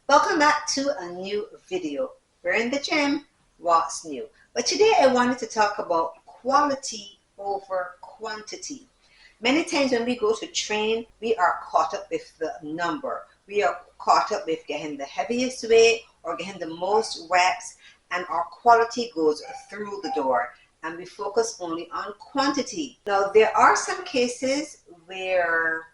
Welcome back to a new video. We're in the gym. What's new? But today I wanted to talk about quality over quantity. Many times when we go to train, we are caught up with the number. We are caught up with getting the heaviest weight or getting the most reps, and our quality goes through the door and we focus only on quantity. Now, there are some cases where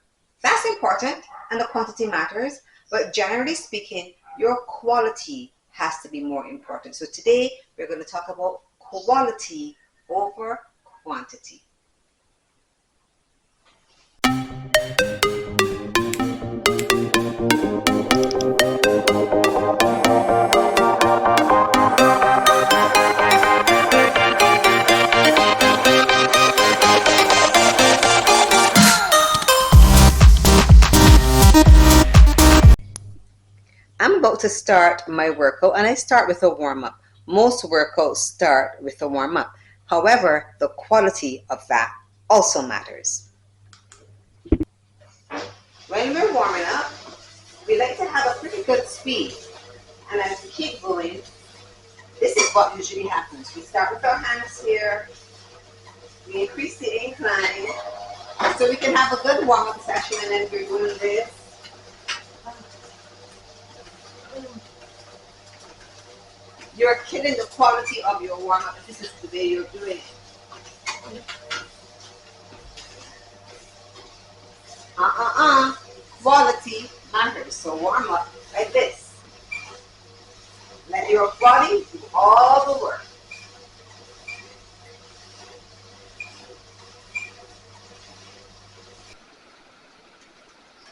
that's important and the quantity matters, but generally speaking, your quality has to be more important. So today we're going to talk about quality over quantity. I'm about to start my workout and I start with a warm-up. Most workouts start with a warm-up. However, the quality of that also matters. When we're warming up, we like to have a pretty good speed. And as we keep going, this is what usually happens. We start with our hands here, we increase the incline, so we can have a good warm-up session, and then we're doing this. You're killing the quality of your warm-up if this is the way you're doing it. Quality matters. So warm up like this. Let your body do all the work.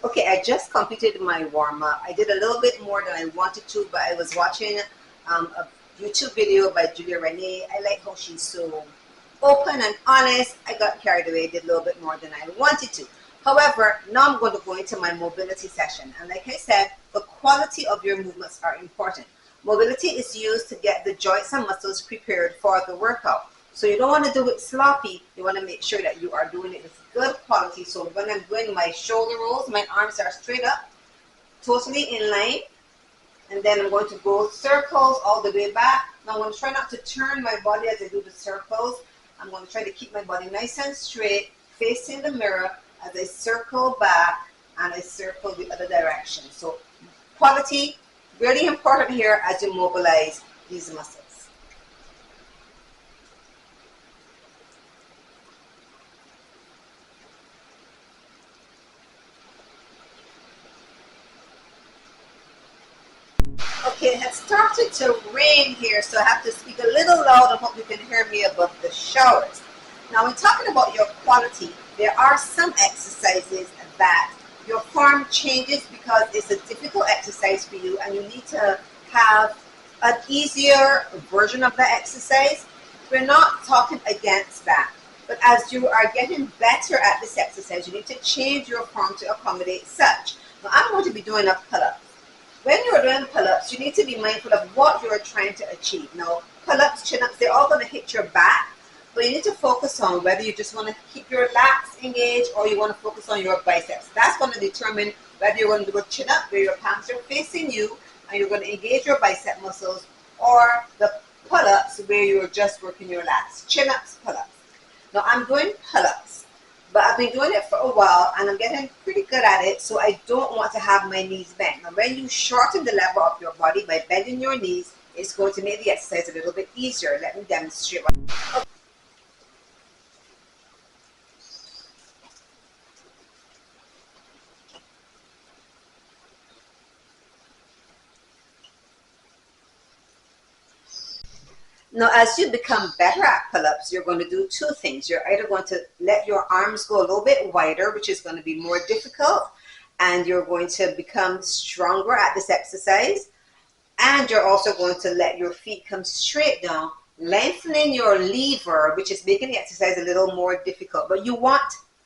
Okay, I just completed my warm-up. I did a little bit more than I wanted to, but I was watching a YouTube video by Julia Renee. I like how she's so open and honest. I got carried away, did a little bit more than I wanted to. However, now I'm going to go into my mobility session. And like I said, the quality of your movements are important. Mobility is used to get the joints and muscles prepared for the workout. So you don't want to do it sloppy. You want to make sure that you are doing it with good quality. So when I'm doing my shoulder rolls, my arms are straight up, totally in line. And then I'm going to go circles all the way back. Now I'm going to try not to turn my body as I do the circles. I'm going to try to keep my body nice and straight, facing the mirror as I circle back and I circle the other direction. So quality, really important here as you mobilize these muscles. Okay, it has started to rain here, so I have to speak a little loud. I hope you can hear me above the showers. Now, when talking about your quality, there are some exercises that your form changes because it's a difficult exercise for you and you need to have an easier version of the exercise. We're not talking against that. But as you are getting better at this exercise, you need to change your form to accommodate such. Now, I'm going to be doing a pull-up. When you're doing pull-ups, you need to be mindful of what you're trying to achieve. Now, pull-ups, chin-ups, they're all going to hit your back, but you need to focus on whether you just want to keep your lats engaged or you want to focus on your biceps. That's going to determine whether you're going to do a chin-up where your palms are facing you and you're going to engage your bicep muscles, or the pull-ups where you're just working your lats. Chin-ups, pull-ups. Now, I'm doing pull-ups, but I've been doing it for a while and I'm getting pretty good at it, so I don't want to have my knees bent. Now, when you shorten the level of your body by bending your knees, it's going to make the exercise a little bit easier. Let me demonstrate. Okay. Now, as you become better at pull-ups, you're going to do two things. You're either going to let your arms go a little bit wider, which is going to be more difficult, and you're going to become stronger at this exercise. And you're also going to let your feet come straight down, lengthening your lever, which is making the exercise a little more difficult. But you want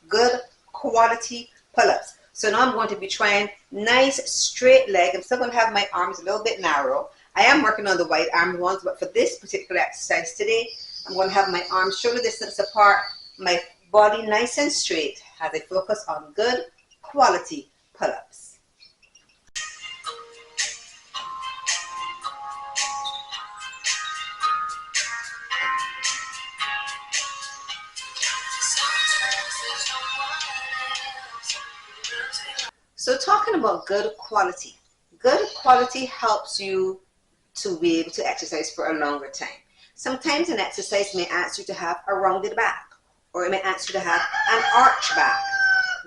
good quality pull-ups. So now I'm going to be trying nice straight leg. I'm still going to have my arms a little bit narrow. I am working on the wide arm ones, but for this particular exercise today, I'm going to have my arms shoulder distance apart, my body nice and straight as I focus on good quality pull-ups. So talking about good quality helps you to be able to exercise for a longer time. Sometimes an exercise may ask you to have a rounded back, or it may ask you to have an arch back.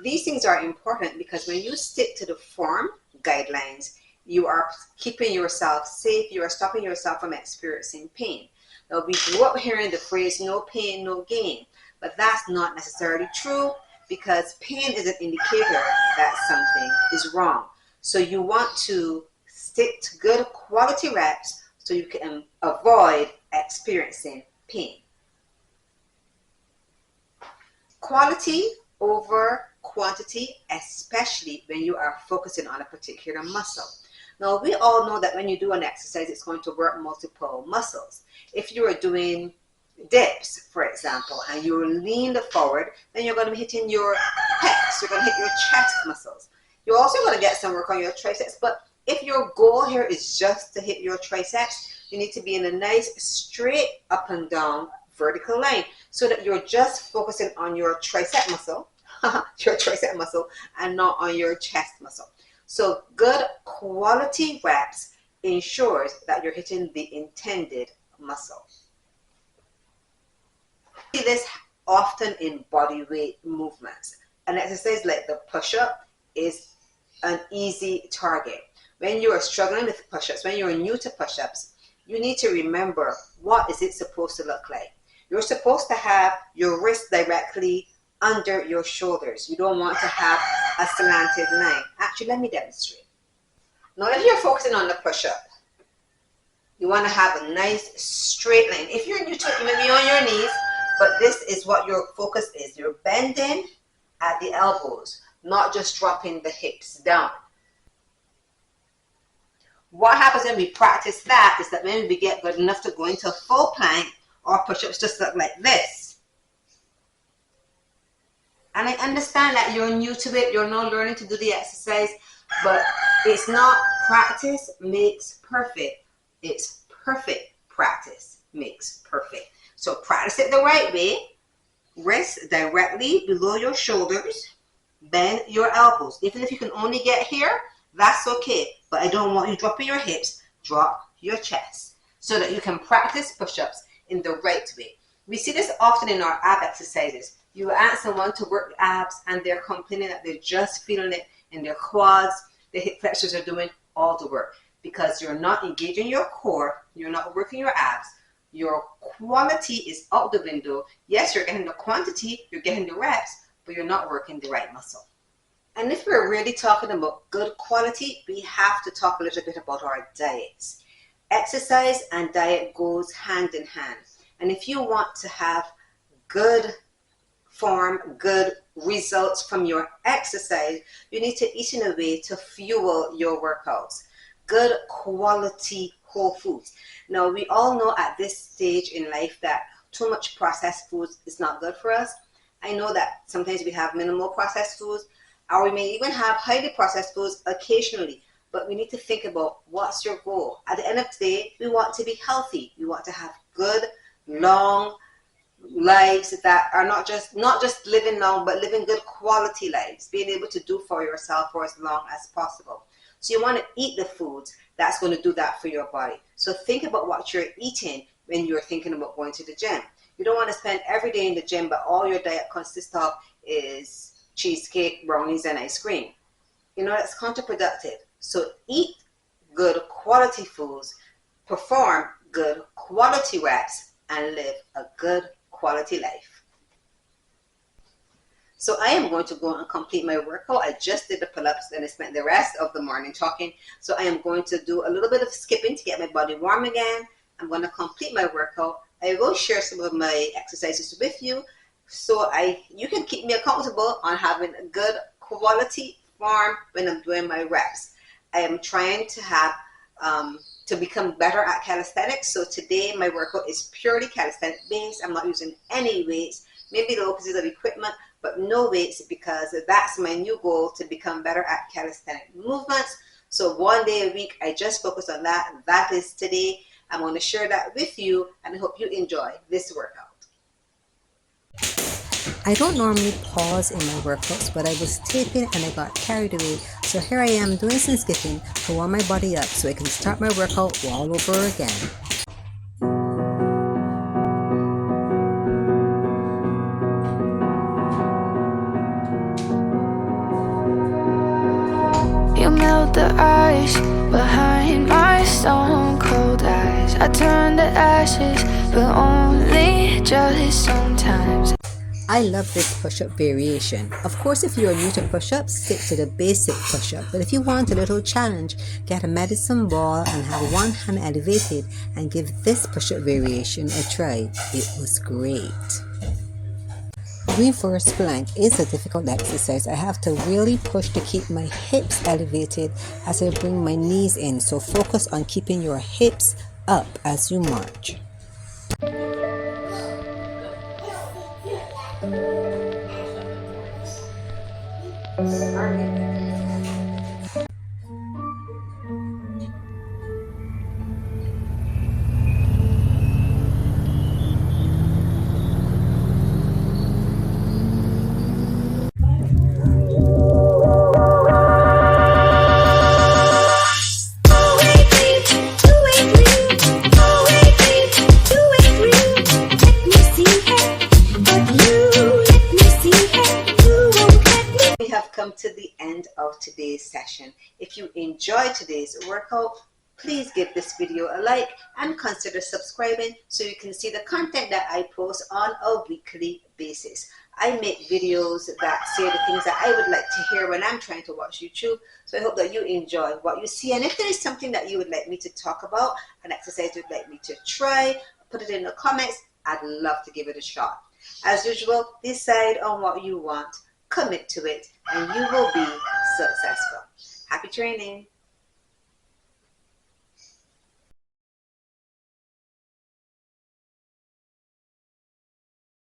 These things are important because when you stick to the form guidelines, you are keeping yourself safe, you are stopping yourself from experiencing pain. Now, we grew up hearing the phrase, no pain, no gain, but that's not necessarily true because pain is an indicator that something is wrong. So you want to stick to good quality reps so you can avoid experiencing pain. Quality over quantity, especially when you are focusing on a particular muscle. Now, we all know that when you do an exercise, it's going to work multiple muscles. If you are doing dips, for example, and you're leaned forward, then you're going to be hitting your pecs, you're going to hit your chest muscles. You're also going to get some work on your triceps, but if your goal here is just to hit your triceps, you need to be in a nice straight up and down vertical line so that you're just focusing on your tricep muscle, and not on your chest muscle. So good quality reps ensures that you're hitting the intended muscle. We see this often in body weight movements. An exercise like the push-up is an easy target. When you are struggling with push-ups, when you're new to push-ups, you need to remember, what is it supposed to look like? You're supposed to have your wrist directly under your shoulders. You don't want to have a slanted line. Actually, let me demonstrate. Now, if you're focusing on the push-up, you want to have a nice straight line. If you're new to it, you may be on your knees, but this is what your focus is. You're bending at the elbows, not just dropping the hips down. What happens when we practice that is that when we get good enough to go into a full plank, our push-ups just look like this. And I understand that you're new to it, you're not learning to do the exercise, but it's not practice makes perfect. It's perfect practice makes perfect. So practice it the right way. Wrist directly below your shoulders. Bend your elbows. Even if you can only get here, that's okay. But I don't want you dropping your hips. Drop your chest so that you can practice push-ups in the right way. We see this often in our ab exercises. You ask someone to work the abs and they're complaining that they're just feeling it in their quads. The hip flexors are doing all the work because you're not engaging your core. You're not working your abs. Your quality is out the window. Yes, you're getting the quantity, you're getting the reps, but you're not working the right muscle. And if we're really talking about good quality, we have to talk a little bit about our diets. Exercise and diet goes hand in hand. And if you want to have good form, good results from your exercise, you need to eat in a way to fuel your workouts. Good quality whole foods. Now, we all know at this stage in life that too much processed foods is not good for us. I know that sometimes we have minimal processed foods, or we may even have highly processed foods occasionally, but we need to think about what's your goal. At the end of the day, we want to be healthy. We want to have good, long lives that are not just living long, but living good quality lives, being able to do for yourself for as long as possible. So you want to eat the foods that's going to do that for your body. So think about what you're eating when you're thinking about going to the gym. You don't want to spend every day in the gym, but all your diet consists of is cheesecake, brownies, and ice cream. You know, that's counterproductive. So eat good quality foods, perform good quality reps, and live a good quality life. So I am going to go and complete my workout. I just did the pull-ups and I spent the rest of the morning talking. So I am going to do a little bit of skipping to get my body warm again. I'm going to complete my workout. I will share some of my exercises with you so you can keep me accountable on having a good quality form when I'm doing my reps. I am trying to have to become better at calisthenics. So today my workout is purely calisthenic based. I'm not using any weights, maybe little pieces of equipment, but no weights, because that's my new goal, to become better at calisthenic movements. So one day a week, I just focus on that. That is today. I'm going to share that with you, and I hope you enjoy this workout. I don't normally pause in my workouts, but I was taping and I got carried away. So here I am doing some skipping to warm my body up so I can start my workout all over again. You melt the ice behind my stone cold eyes. I turn to ashes, but only just sometimes. I love this push-up variation. Of course, if you are new to push-ups, stick to the basic push-up. But if you want a little challenge, get a medicine ball and have one hand elevated and give this push-up variation a try. It was great. Reverse plank is a difficult exercise. I have to really push to keep my hips elevated as I bring my knees in. So focus on keeping your hips up as you march. We have come to the end of today's session. If you enjoyed today's workout, please give this video a like and consider subscribing so you can see the content that I post on a weekly basis. I make videos that say the things that I would like to hear when I'm trying to watch YouTube. So I hope that you enjoy what you see. And if there is something that you would like me to talk about, an exercise you'd like me to try, put it in the comments. I'd love to give it a shot. As usual, decide on what you want, commit to it, and you will be successful. Happy training.